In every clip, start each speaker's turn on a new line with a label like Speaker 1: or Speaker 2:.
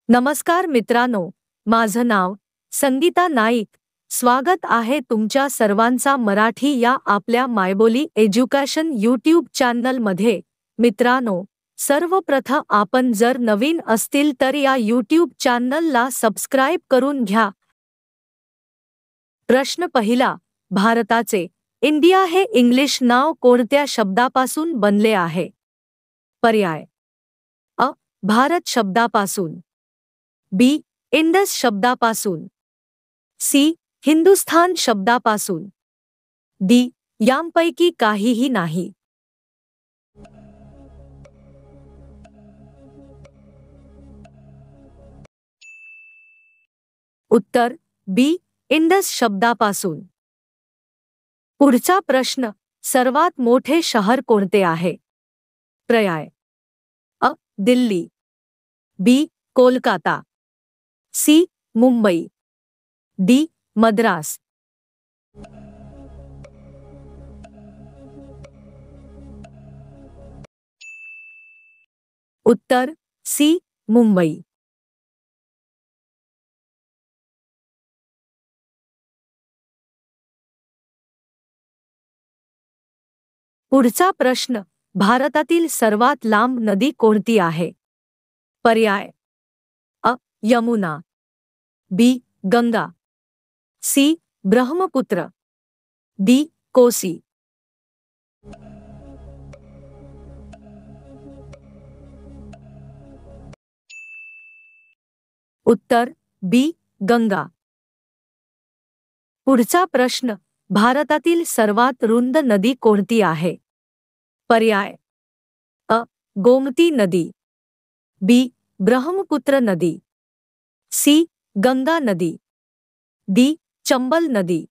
Speaker 1: नमस्कार मित्रांनो, माझं नाव संगीता नाईक. स्वागत आहे तुमच्या सर्वांचा मराठी या आपल्या मायबोली एज्युकेशन यूट्यूब चॅनलमध्ये. मित्रांनो, सर्वप्रथम आपण जर नवीन असतील तर या यूट्यूब चॅनलला सबस्क्राइब करून घ्या. प्रश्न पहिला, भारताचे इंडिया हे इंग्लिश नाव कोणत्या शब्दापासून बनले आहे? पर्याय: अ. भारत शब्दापासून, बी. इंडस शब्दापासून, सी. हिंदुस्थान शब्दापासून, डी. यांपैकी काहीही नाही. उत्तर बी. इंडस शब्दापासून. पुढचा प्रश्न, सर्वात मोठे शहर कोणते आहे? पर्याय: अ. दिल्ली, बी. कोलकाता, सी. मुंबई, डी. मद्रास. उत्तर सी. मुंबई. पुढचा प्रश्न, भारतातील सर्वात लांब नदी कोणती आहे? पर्याय: अ. यमुना, बी. गंगा, सी. ब्रह्मपुत्र, डी. कोसी. उत्तर बी. गंगा. पुढचा प्रश्न, भारतातील सर्वात रुंद नदी कोणती आहे? पर्याय: अ. गोमती नदी, बी. ब्रह्मपुत्र नदी, सी. गंगा नदी, डी. चंबल नदी.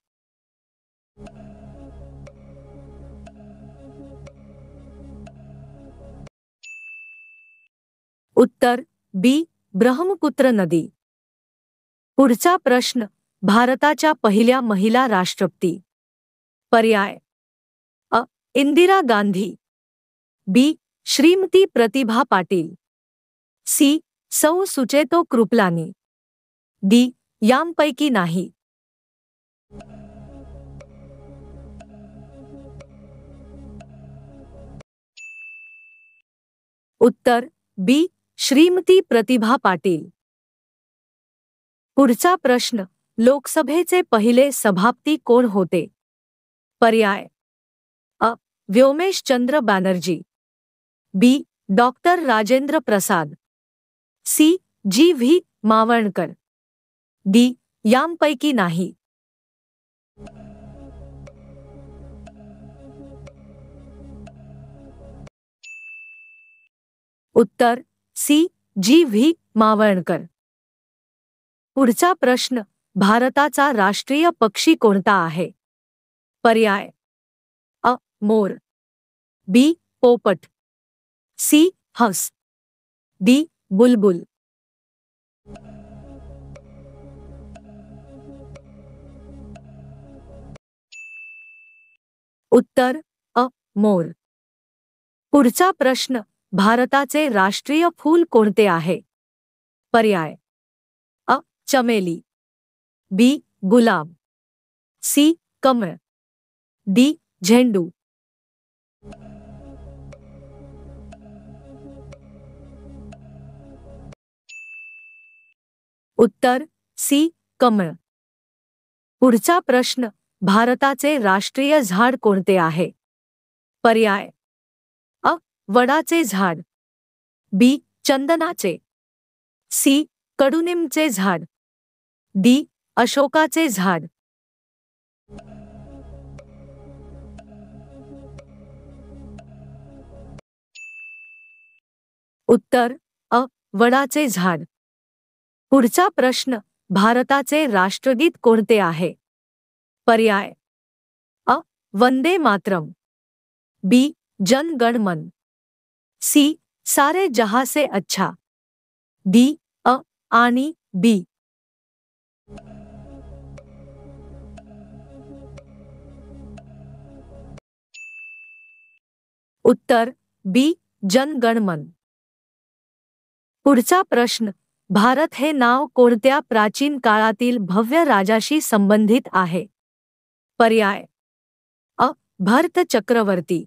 Speaker 1: उत्तर बी. ब्रह्मपुत्र नदी. पुढचा प्रश्न, भारताच्या पहिल्या महिला राष्ट्रपती. पर्याय: अ. इंदिरा गांधी, बी. श्रीमती प्रतिभा पाटील, सी. सौ सुचेतो कृपलानी, डी. यांपैकी नाही. उत्तर बी. श्रीमती प्रतिभा पाटील. पुढचा प्रश्न, लोकसभेचे पहिले सभापती कोण होते? पर्याय: अ. व्योमेशचंद्र बॅनर्जी, बी. डॉक्टर राजेंद्र प्रसाद, सी. जी. व्ही. मावळणकर, डी. यांपैकी नाही. उत्तर सी. जी. व्ही. मावळणकर. पुढचा प्रश्न, भारताचा राष्ट्रीय पक्षी कोणता आहे? पर्याय: अ. मोर, बी. पोपट, सी. हंस, डी. बुलबुल. उत्तर अ. मोर. पुढचा प्रश्न, भारताचे राष्ट्रीय फूल कोणते आहे? पर्याय: अ. चमेली, बी. गुलाब, सी. कमळ, डी. झेंडू. उत्तर सी. कमळ. पुढचा प्रश्न, भारताचे राष्ट्रीय झाड कोणते आहे? पर्याय: अ. वडाचे झाड, बी. चंदनाचे, सी. कडुनिंबचे झाड, डी. अशोकाचे झाड. उत्तर अ. वडाचे झाड. पुढचा प्रश्न, भारताचे राष्ट्रगीत कोणते आहे? पर्याय: अ. वंदे मातरम, बी. जन गण मन, सी. सारे जहां से अच्छा, डी. अ. आणि बी. उत्तर बी. जन गण मन. पुढचा प्रश्न, भारत हे नाव कोणत्या प्राचीन काळातील भव्य राजाशी संबंधित आहे? पर्याय अ. भरत चक्रवर्ती,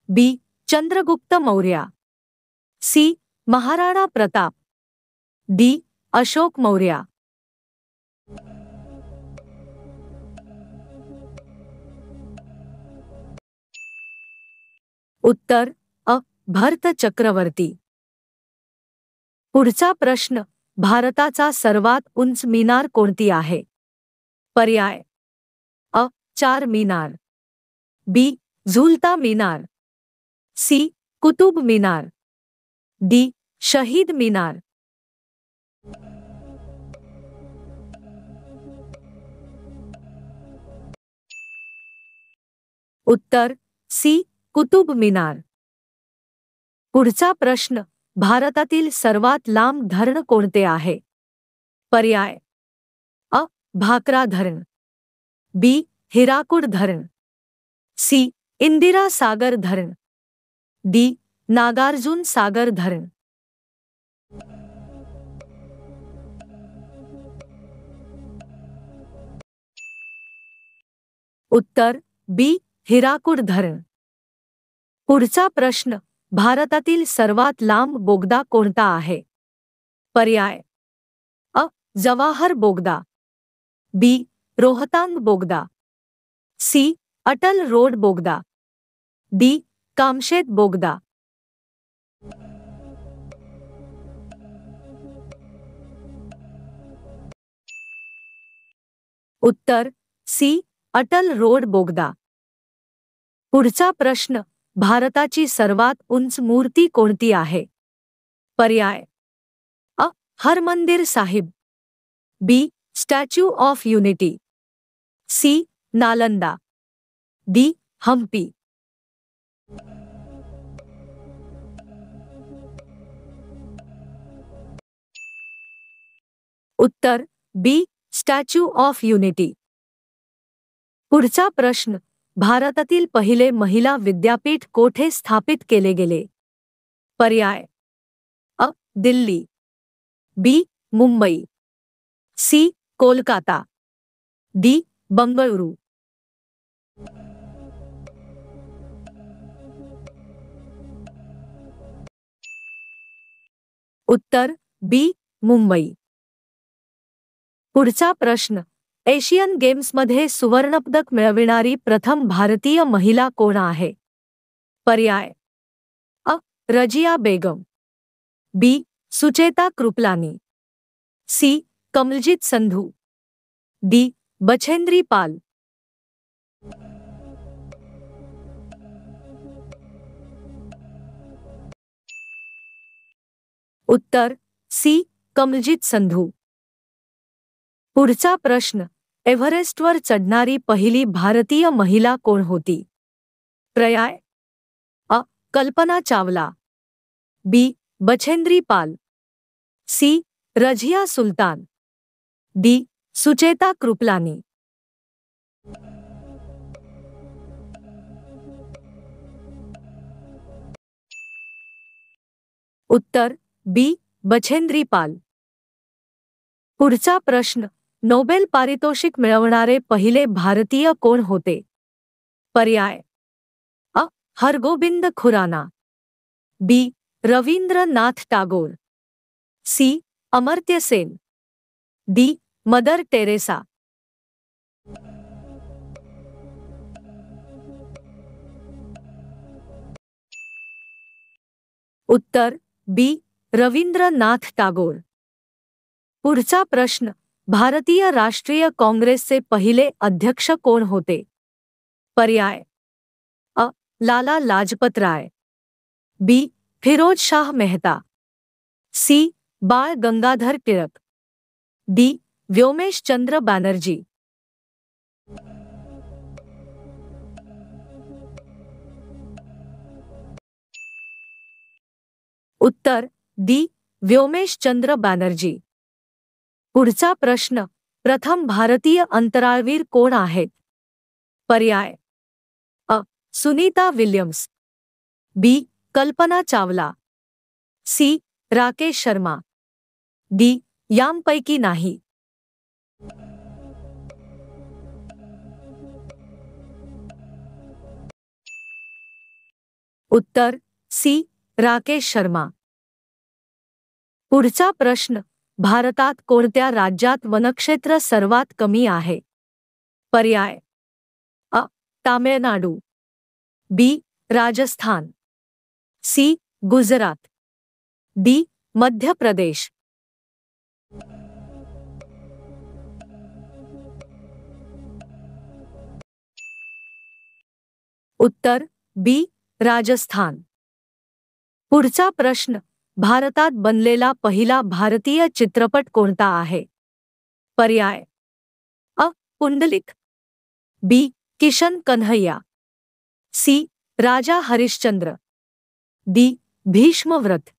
Speaker 1: बी. चंद्रगुप्त मौर्य, सी. महाराणा प्रताप, डी. अशोक मौर्य. उत्तर अ. भरत चक्रवर्ती. पुढचा प्रश्न, भारताचा सर्वात उंच मिनार कोणती आहे? पर्याय अ. चार मीनार, बी. झुलता मीनार, सी. कुतुब मीनार, डी. शहीद मीनार. उत्तर सी. कुतुब मीनार. पुढचा प्रश्न, भारतातील सर्वात लांब धरण कोणते आहे? पर्याय अ. भाकरा धरण, बी. हिराकूड धरण, सी. इंदिरा सागर धरण, डी. नागार्जुन सागर धरण. उत्तर बी. हिराकूड धरण. पुढचा प्रश्न, भारतातील सर्वात लांब बोगदा कोणता आहे? पर्याय अ. जवाहर बोगदा, बी. रोहतांग बोगदा, सी. अटल रोड बोगदा, डी. कामशेत बोगदा. उत्तर सी. अटल रोड बोगदा. पुढचा प्रश्न, भारताची सर्वात उंच मूर्ती कोणती आहे? पर्याय अ. Harmandir Sahib, B. Statue of unity, C. Nalanda, D. Hampi. उत्तर बी. Statue of unity. पुढचा प्रश्न, भारतातील पहिले महिला विद्यापीठ कोठे स्थापित केले गेले? पर्याय अ. दिल्ली, बी. मुंबई, सी. कोलकाता, डी. बंगळुरू. उत्तर बी. मुंबई. पुढचा प्रश्न, एशियन गेम्समध्ये सुवर्णपदक मिळविणारी प्रथम भारतीय महिला कोण आहे? पर्याय अ. रजिया बेगम, बी. सुचेता कृपलानी, सी. कमलजीत संधू, डी. बछेंद्री पाल. उत्तर सी. कमलजीत संधू. पुढचा प्रश्न, एव्हरेस्टवर चढणारी पहिली भारतीय महिला कोण होती? पर्याय अ. कल्पना चावला, बी. बछेंद्री पाल, सी. रझिया सुलतान, डी. सुचेता कृपलानी. उत्तर बी. बछेंद्री पाल. पुढचा प्रश्न, नोबेल पारितोषिक मिळवणारे पहिले भारतीय कोण होते? पर्याय अ. Hargobind Khorana, B. Rabindranath Tagore, C. Amartya Sen, D. Mother Teresa. उत्तर बी. रवींद्रनाथ टागोर. पुढचा प्रश्न, भारतीय राष्ट्रीय काँग्रेसचे पहिले अध्यक्ष कोण होते? पर्याय अ. लाला लाजपत राय, बी. फिरोजशाह मेहता, सी. बाळ गंगाधर टिळक, डी. व्योमेशचंद्र बॅनर्जी. उत्तर डी. व्योमेशचंद्र बॅनर्जी. पुढचा प्रश्न, प्रथम भारतीय अंतराळवीर कोण आहेत? पर्याय अ. सुनीता विल्यम्स, बी. कल्पना चावला, सी. राकेश शर्मा, डी यांपैकी नाही. उत्तर सी राकेश शर्मा. पुढचा प्रश्न, भारतात कोणत्या राज्यात वनक्षेत्र सर्वात कमी आहे? पर्याय अ तामिळनाडू, बी राजस्थान, सी गुजरात, डी मध्य प्रदेश. उत्तर बी राजस्थान. पुढचा प्रश्न, भारतात बनलेला पहिला भारतीय चित्रपट कोणता आहे? पर्याय अ पुंडलिक, बी किशन कन्हैया, सी राजा हरिश्चंद्र, डी भीष्मव्रत.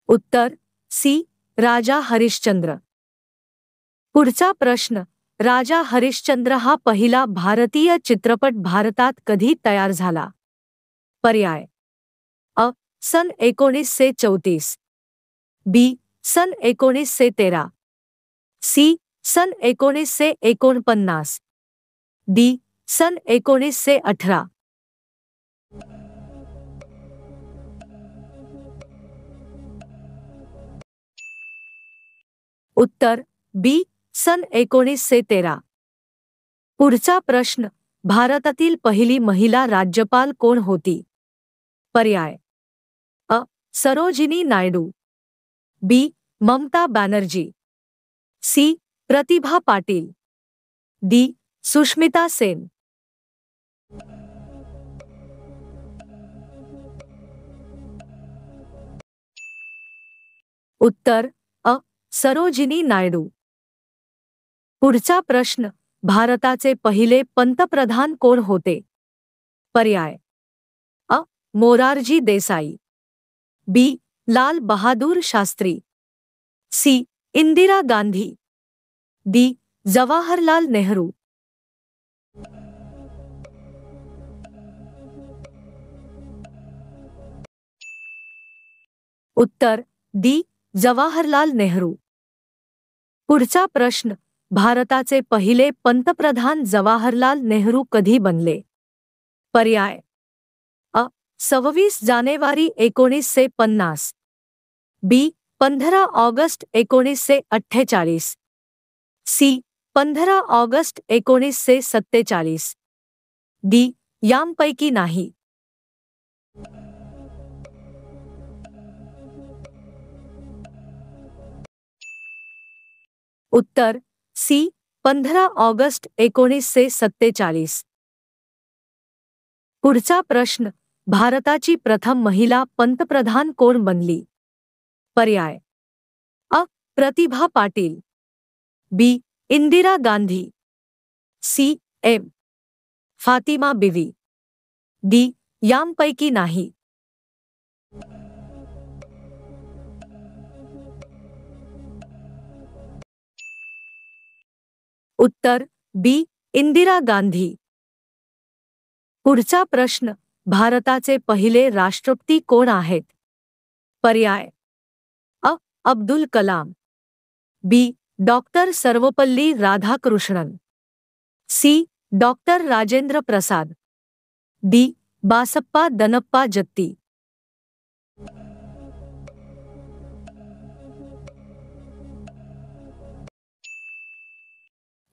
Speaker 1: उत्तर सी राजा हरिश्चंद्र. पुढचा प्रश्न, राजा हरिश्चंद्र हा पहिला भारतीय चित्रपट भारतात कधी तयार झाला? पर्याय अ सन 1934, बी सन 1913, सी सन 1949, डी सन 1918. उत्तर बी सन 1913. पुढचा प्रश्न, भारतातील पहिली महिला राज्यपाल कोण होती? पर्याय अ सरोजिनी नायडू, बी ममता बॅनर्जी, सी प्रतिभा पाटील, डी सुष्मिता सेन. उत्तर अ सरोजिनी नायडू. पुढचा प्रश्न, भारताचे पहिले पंतप्रधान कोण होते? पर्याय अ मोरारजी देसाई, बी लाल बहादूर शास्त्री, सी इंदिरा गांधी, डी जवाहरलाल नेहरू. उत्तर डी जवाहरलाल नेहरू. पुढचा प्रश्न, भारताचे पहिले पंतप्रधान जवाहरलाल नेहरू कधी बनले? पर्याय अ 26 जानेवारी 1950, बी 15 ऑगस्ट 1948, सी 15 ऑगस्ट 1947, डी यांपैकी नाही. उत्तर सी 15 ऑगस्ट 1947. पुढचा प्रश्न, भारताची प्रथम महिला पंतप्रधान कोण बनली? पर्याय अ Pratibha Patil, B Indira Gandhi, C M Fathima Beevi, D यांपैकी नाही. उत्तर बी इंदिरा गांधी. पुढचा प्रश्न, भारताचे पहिले राष्ट्रपती कोण आहेत? पर्याय अ Abdul Kalam, B doctor Sarvepalli Radhakrishnan, C doctor Rajendra Prasad, D Basappa Danappa Jatti.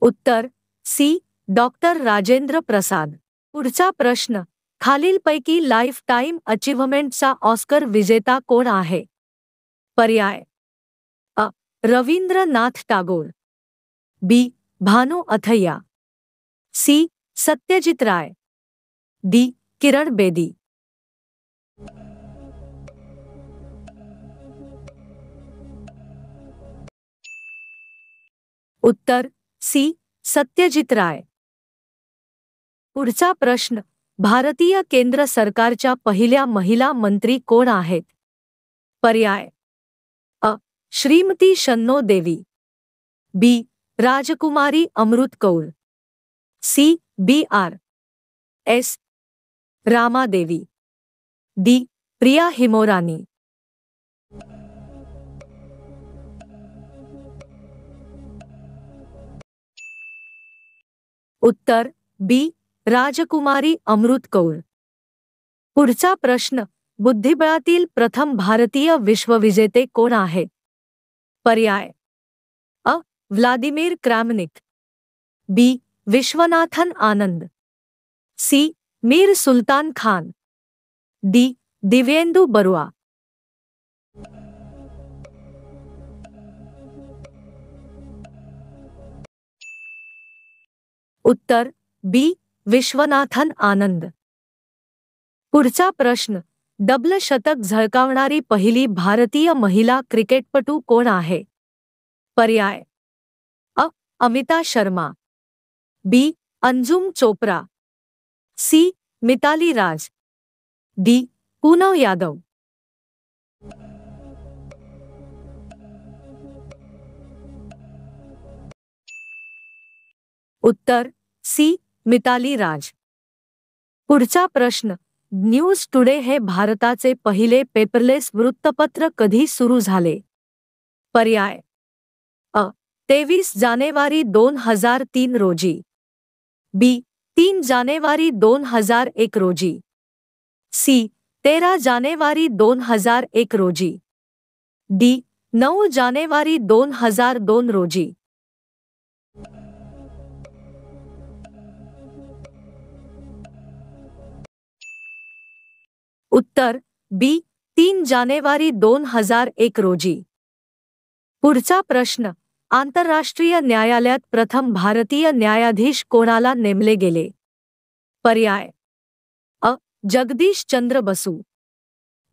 Speaker 1: उत्तर सी डॉक्टर राजेंद्र प्रसाद. पुढचा प्रश्न, खालीलपैकी लाईफ टाईम अचीव्हमेंटचा ऑस्कर विजेता कोण आहे? पर्याय अ रवींद्रनाथ टागोर, बी भानू अथय्या, सी सत्यजित राय, डी किरण बेदी. उत्तर सी सत्यजित राय. पुढचा प्रश्न, भारतीय केंद्र सरकारच्या पहिल्या महिला मंत्री कोण आहेत? पर्याय अ श्रीमती शन्नो Devi, B Rajkumari Amrit Kaur, C B R S Ramadevi, D Priya Himorani. उत्तर बी राजकुमारी अमृत कौर। पुढचा प्रश्न, बुद्धिबळातील प्रथम भारतीय विश्वविजेते कोण आहेत? पर्याय अ व्लादिमीर क्रॅमनिक, बी विश्वनाथन आनंद, सी मीर सुलतान खान, डी दिव्येंदु बरुआ। उत्तर बी विश्वनाथन आनंद। पुढचा प्रश्न, डबल शतक झळकावणारी पहिली भारतीय महिला क्रिकेटपटू कोण आहे? पर्याय अ अमिता शर्मा, बी अंजुम चोप्रा, सी मिताली राज, डी पूनम यादव। उत्तर सी मिताली राज। पुढचा प्रश्न, न्यूज टुडे हे भारताचे पहिले पेपरलेस वृत्तपत्र कधी सुरू झाले? पर्याय अ 23 जानेवारी 2003 रोजी, बी 3 जानेवारी 2001 रोजी, सी 13 जानेवारी 2001 रोजी, डी 9 जानेवारी 2002 रोजी। उत्तर बी 3 जानेवारी 2001 रोजी। पुढचा प्रश्न, आंतरराष्ट्रीय न्यायालयात प्रथम भारतीय न्यायाधीश कोणाला नेमले गेले? पर्याय अ Jagadish Chandra Basu,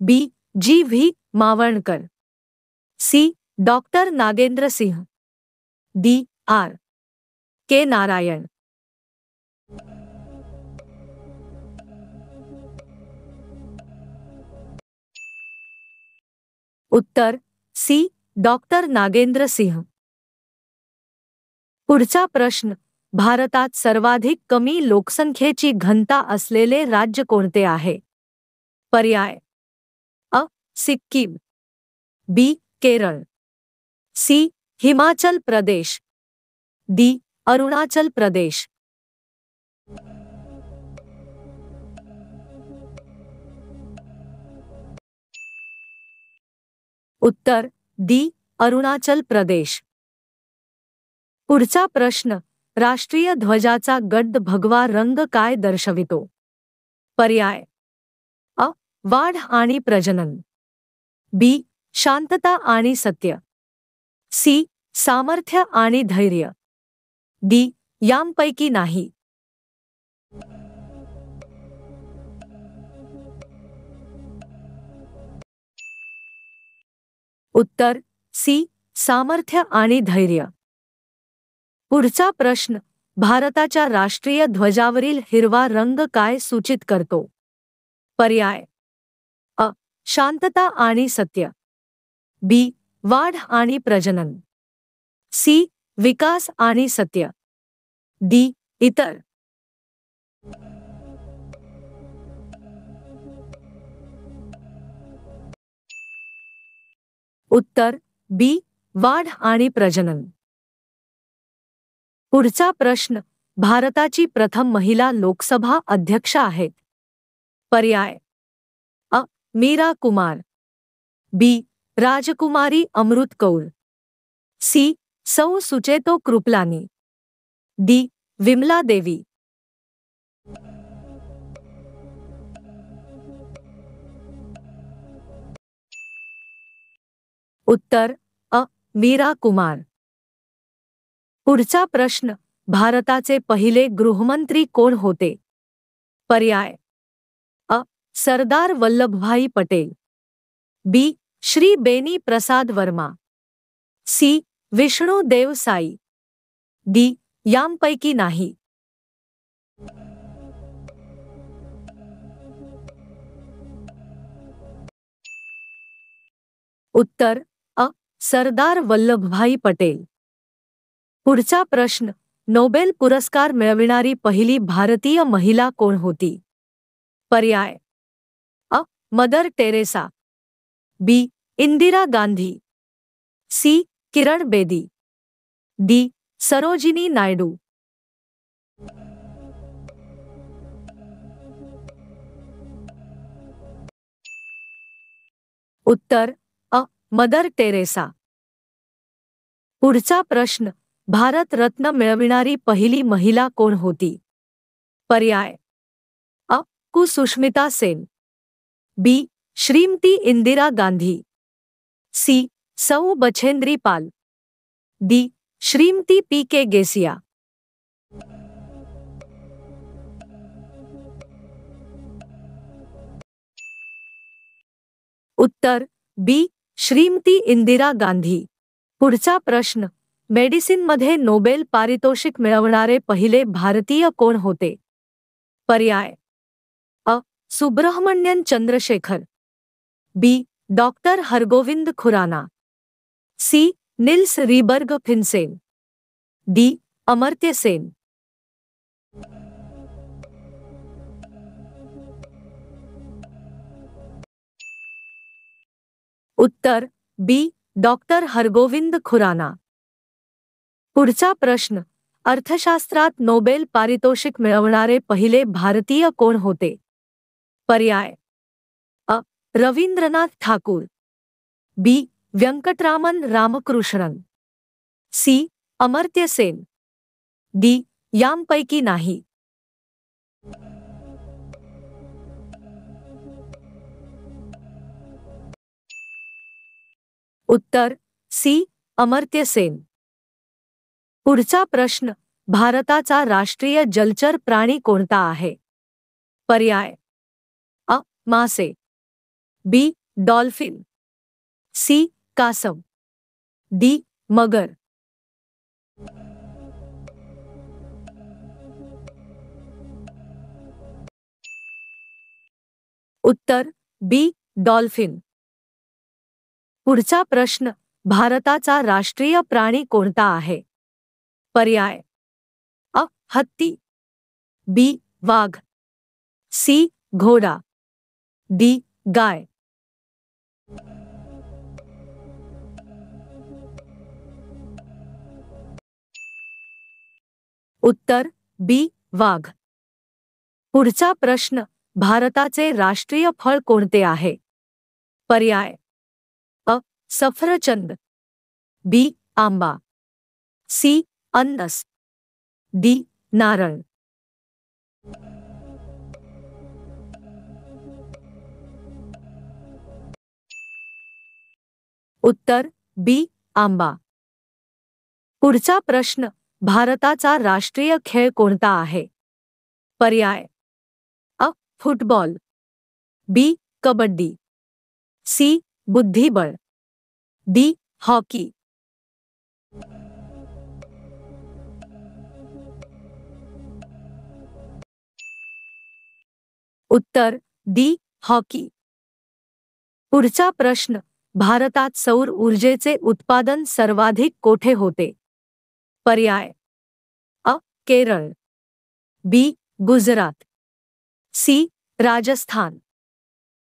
Speaker 1: B G V Mavalankar, C doctor Nagendra Singh, D R K Narayan. उत्तर सी डॉक्टर नागेंद्र सिंह। पुढचा प्रश्न, भारतात सर्वाधिक कमी लोकसंख्येची घनता असलेले राज्य कोणते आहे? पर्याय अ सिक्कीम, बी केरळ, सी हिमाचल प्रदेश, डी अरुणाचल प्रदेश। उत्तर डी अरुणाचल प्रदेश। पुढचा प्रश्न, राष्ट्रीय ध्वजाचा गडद भगवा रंग काय दर्शवितो? पर्याय अ वाढ आणि प्रजनन, बी शांतता आणि सत्य, सी सामर्थ्य आणि धैर्य, डी यांपैकी नाही। उत्तर सी सामर्थ्य आणि धैर्य। पुढचा प्रश्न, भारताच्या राष्ट्रीय ध्वजावरील हिरवा रंग काय सूचित करतो? पर्याय अ शांतता आणि सत्य, बी वाढ आणि प्रजनन, सी विकास आणि सत्य, डी इतर। उत्तर बी वाढ आणि प्रजनन। पुढचा प्रश्न, भारताची प्रथम महिला लोकसभा अध्यक्ष आहेत? पर्याय अ मीरा कुमार, बी राजकुमारी अमृत कौर, सी सौ सुचेतो कृपलानी, डी विमला देवी। उत्तर अ मीरा कुमार। पुढचा प्रश्न, भारताचे पहिले गृहमंत्री कोण होते? पर्याय अ सरदार वल्लभभाई पटेल, बी श्री बेनी प्रसाद वर्मा, सी विष्णू देव साई, डी यांपैकी नाही। उत्तर अ सरदार वल्लभभाई पटेल। पुढचा प्रश्न, नोबेल पुरस्कार मिळविणारी पहिली भारतीय महिला कोण होती? पर्याय: अ. मदर टेरेसा, बी. इंदिरा गांधी, सी. किरण बेदी, डी. सरोजिनी नायडू. उत्तर: अ. Mother Teresa. पुढचा प्रश्न: भारत रत्न मिळविणारी पहिली महिला कोण होती? पर्याय: अ. कु. सुष्मिता सेन, बी. श्रीमती इंदिरा गांधी, सी. सौ बछेंद्री पाल, डी. श्रीमती पी.के. गेसिया. उत्तर: बी. श्रीमती इंदिरा गांधी. पुढचा प्रश्न: मेडिसिनमध्ये नोबेल पारितोषिक मिळवणारे पहिले भारतीय कोण होते? पर्याय: अ. Subrahmanyan Chandrasekhar, B. Doctor Hargobind Khorana, C. Niels Ryberg Finsen, D. Amartya Sen. उत्तर: बी. डॉक्टर हरगोविंद खुराना. पुढचा प्रश्न: अर्थशास्त्रात नोबेल पारितोषिक मिळवणारे पहिले भारतीय कोण होते? पर्याय: अ. रवींद्रनाथ ठाकूर, बी. व्यंकटरामन रामकृष्णन, सी. अमर्त्य सेन, डी. यांपैकी नाही. उत्तर: सी. अमर्त्य सेन. पुढचा प्रश्न: भारताचा राष्ट्रीय जलचर प्राणी कोणता आहे? पर्याय: अ. मासे, बी. Dolphin, C. कासव, डी. मगर. उत्तर: बी. डॉल्फिन. पुढचा प्रश्न: भारताचा राष्ट्रीय प्राणी कोणता आहे? पर्याय: अ. हत्ती, बी. वाघ, सी. घोडा, डी. गाय. उत्तर: बी. वाघ. पुढचा प्रश्न: भारताचे राष्ट्रीय फळ कोणते आहे? पर्याय: अ. सफरचंद, बी. आंबा, सी. अननस, डी. नारळ. उत्तर: बी. आंबा. पुढचा प्रश्न: भारताचा राष्ट्रीय खेळ कोणता आहे? पर्याय: अ. फुटबॉल, बी. कबड्डी, सी. बुद्धिबळ, डी. हॉकी. उत्तर: डी. हॉकी. पुढचा प्रश्न: भारतात सौर ऊर्जेचे उत्पादन सर्वाधिक कोठे होते? पर्याय: अ. केरळ, बी. गुजरात, सी. राजस्थान,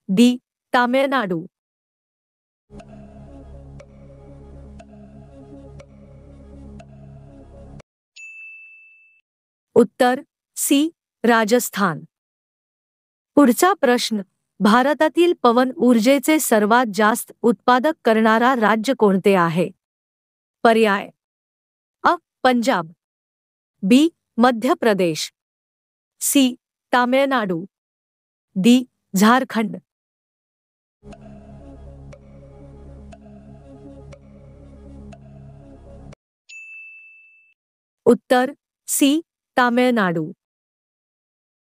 Speaker 1: डी. तामिळनाडू. उत्तर: सी. राजस्थान. पुढचा प्रश्न: भारतातील पवन ऊर्जेचे सर्वात जास्त उत्पादक करणारा राज्य कोणते आहे? पर्याय: अ. पंजाब, बी. मध्य प्रदेश, सी. तामिळनाडू, डी. झारखंड. उत्तर: सी. तामिळनाडू.